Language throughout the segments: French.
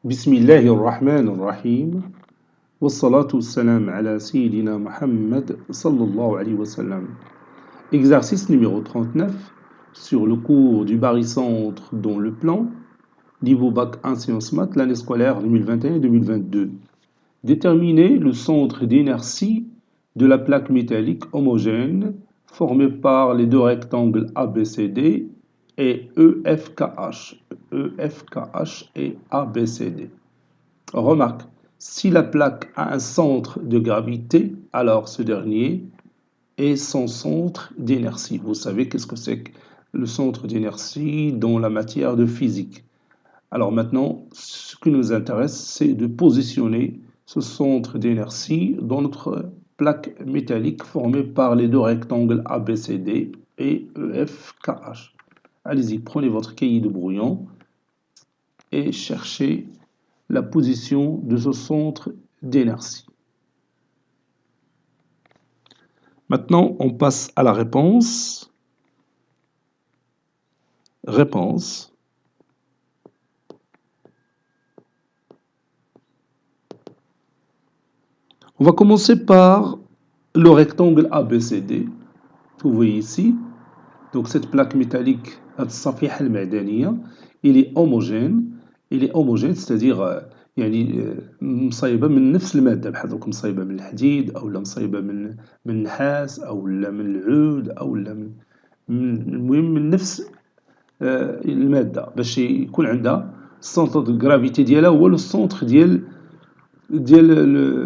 بسم الله الرحمن الرحيم والصلاة والسلام على سيدنا Muhammad sallallahu alayhi wa sallam. Exercice numéro 39 sur le cours du barycentre dans le plan, niveau bac 1 sciences maths, l'année scolaire 2021-2022. Déterminer le centre d'inertie de la plaque métallique homogène formée par les deux rectangles ABCD et EFKH et ABCD. Remarque, si la plaque a un centre de gravité, alors ce dernier est son centre d'inertie. Vous savez qu'est-ce que c'est que le centre d'inertie dans la matière de physique. Alors maintenant, ce qui nous intéresse, c'est de positionner ce centre d'inertie dans notre plaque métallique formée par les deux rectangles ABCD et EFKH. Allez-y, prenez votre cahier de brouillon et cherchez la position de ce centre d'inertie. Maintenant, on passe à la réponse. Réponse. On va commencer par le rectangle ABCD. Vous voyez ici. Donc cette plaque métallique, il est homogène. Il est homogène, c'est-à-dire يعني مصايبه من نفس الماده بحال دوك مصايبه من الحديد او مصايبه من النحاس او من العود او المهم من نفس الماده باش يكون عندها السونتر دو غرافيتي ديالها هو لو سونتر ديال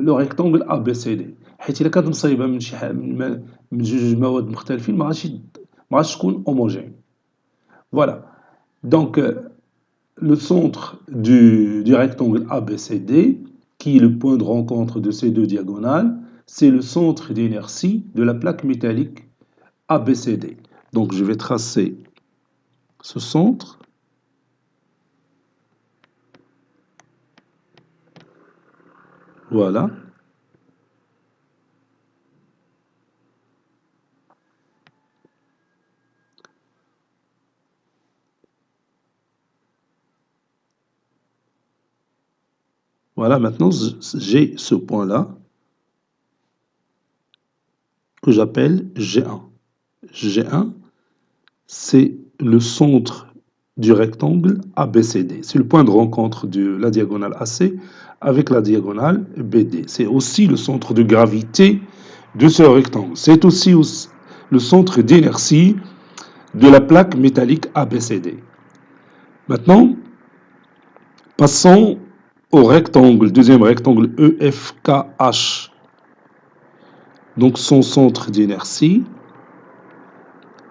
لو ريكتونغل ا بي سي دي، حيت الا كانت مصايبه من شي من جوج مواد مختلفين ما غاديش تكون homogène. Voilà. Donc le centre du rectangle ABCD, qui est le point de rencontre de ces deux diagonales, c'est le centre d'inertie de la plaque métallique ABCD. Donc je vais tracer ce centre. Voilà. Voilà, maintenant j'ai ce point-là que j'appelle G1. G1, c'est le centre du rectangle ABCD. C'est le point de rencontre de la diagonale AC avec la diagonale BD. C'est aussi le centre de gravité de ce rectangle. C'est aussi le centre d'inertie de la plaque métallique ABCD. Maintenant, passons au rectangle, deuxième rectangle EFKH. Donc son centre d'inertie,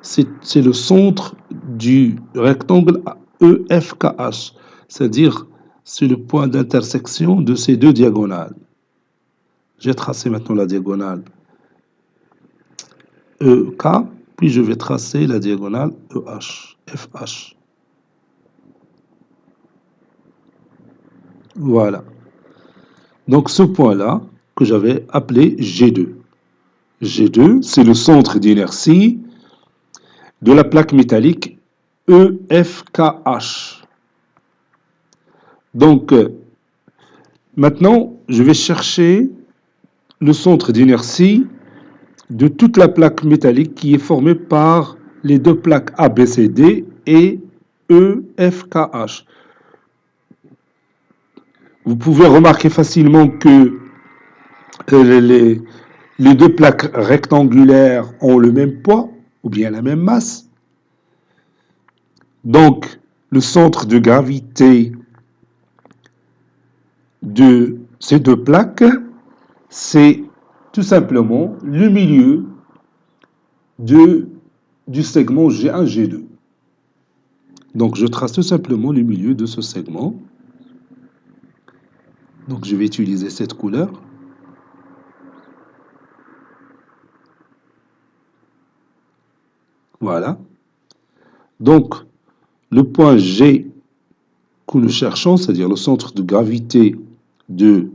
c'est le centre du rectangle EFKH, c'est-à-dire c'est le point d'intersection de ces deux diagonales. J'ai tracé maintenant la diagonale EK, puis je vais tracer la diagonale EH, FH. Voilà. Donc ce point-là, que j'avais appelé G2. G2, c'est le centre d'inertie de la plaque métallique EFKH. Donc, maintenant, je vais chercher le centre d'inertie de toute la plaque métallique qui est formée par les deux plaques ABCD et EFKH. Vous pouvez remarquer facilement que les deux plaques rectangulaires ont le même poids ou bien la même masse. Donc, le centre de gravité de ces deux plaques, c'est tout simplement le milieu du segment G1, G2. Donc, je trace tout simplement le milieu de ce segment. Donc, je vais utiliser cette couleur. Voilà. Donc, le point G que nous cherchons, c'est-à-dire le centre de gravité de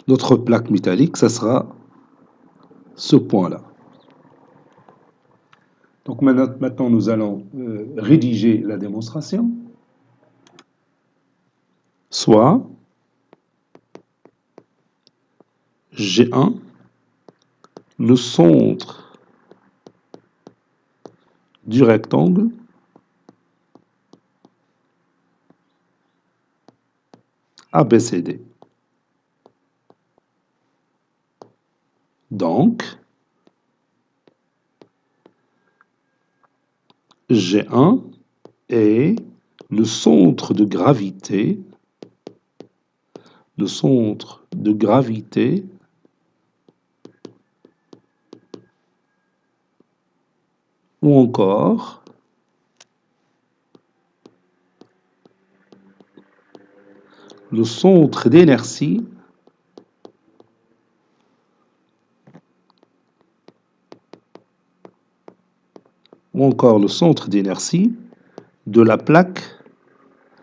notre plaque métallique, ça sera ce point-là. Donc maintenant, nous allons rédiger la démonstration. soit G1, le centre du rectangle ABCD. Donc, G1 est le centre de gravité, ou encore le centre d'inertie de la plaque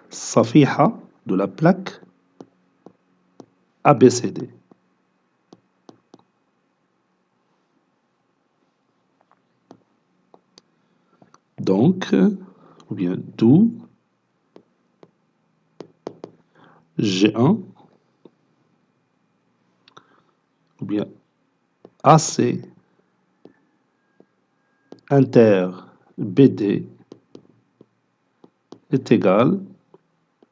Safiha, de la plaque ABCD. Donc, ou bien d'où G1 ou bien AC inter BD est égal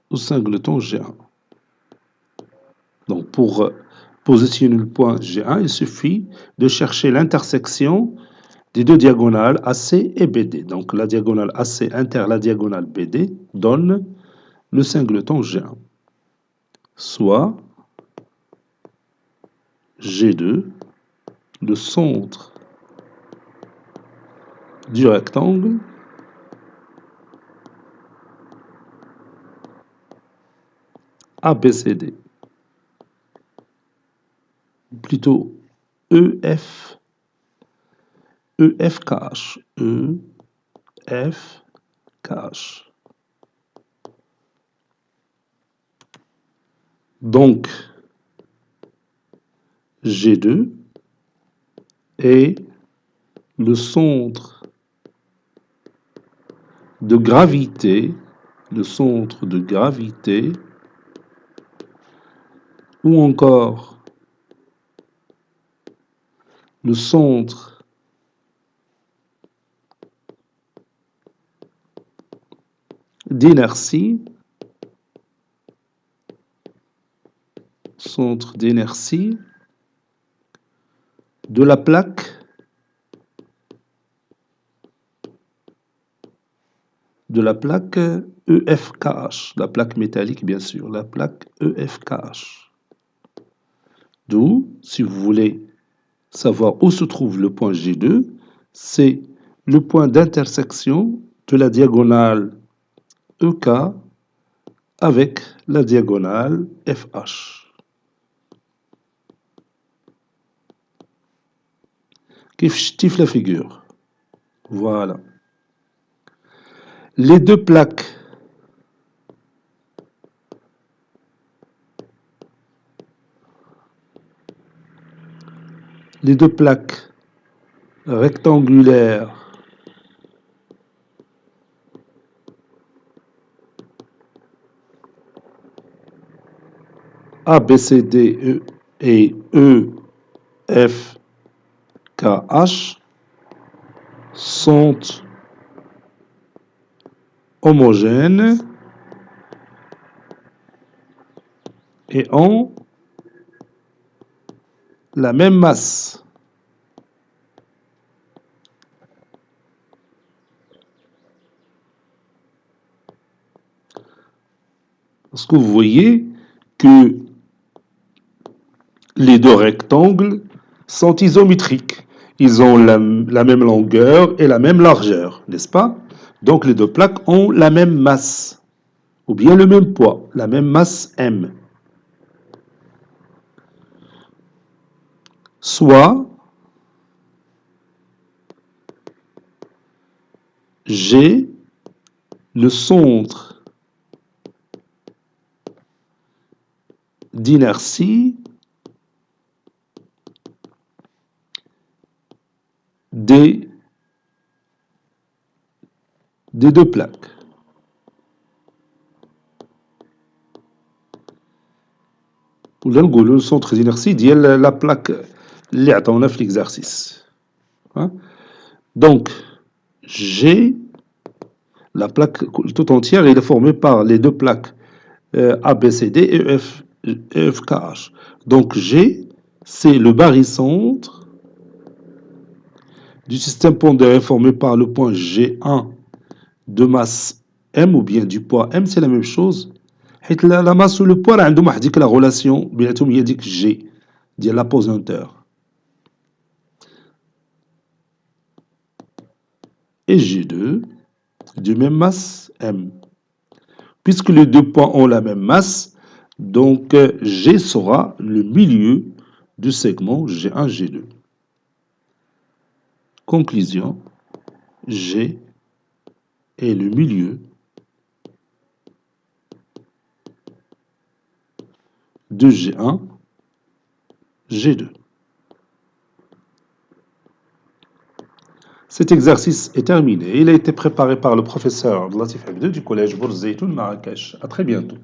au singleton G1. Donc pour positionner le point G1, il suffit de chercher l'intersection des deux diagonales AC et BD. Donc la diagonale AC inter la diagonale BD donne le singleton G1, soit G2, le centre du rectangle ABCD, plutôt EF, EFKH, EFKH. Donc, G2 est le centre de gravité, ou encore le centre d'inertie, de la plaque EFKH, la plaque métallique bien sûr, la plaque EFKH. D'où, si vous voulez savoir où se trouve le point G2, c'est le point d'intersection de la diagonale EK avec la diagonale FH. كيف شتي في la figure. Voilà. Les deux plaques rectangulaires ABCD et EFKH sont homogènes et ont la même masse. Parce que vous voyez que les deux rectangles sont isométriques. Ils ont la même longueur et la même largeur, n'est-ce pas? Donc les deux plaques ont la même masse, ou bien le même poids, la même masse M. Soit G, le centre d'inertie des deux plaques. ولا نقولوا le centre d'inertie ديال la plaque اللي عطاونا في l'exercice. Hein? Donc, G, la plaque tout entière, elle est formée par les deux plaques A, B, C, D et E, F, K, H. Donc, G, c'est le barycentre du système pondéré formé par le point G1 de masse M ou bien du poids M, c'est la même chose. حيت la masse ou le poids عندهم واحد ديك la relation بيناتهم هي ديك G ديال la pesanteur. Et G2 de même masse M. Puisque les deux points ont la même masse, donc G sera le milieu du segment G1, G2. Conclusion, G est le milieu de G1, G2. Cet exercice est terminé. Il a été préparé par le professeur Abdelatif Habdou du collège Bourzeitoun Marrakech. À très bientôt.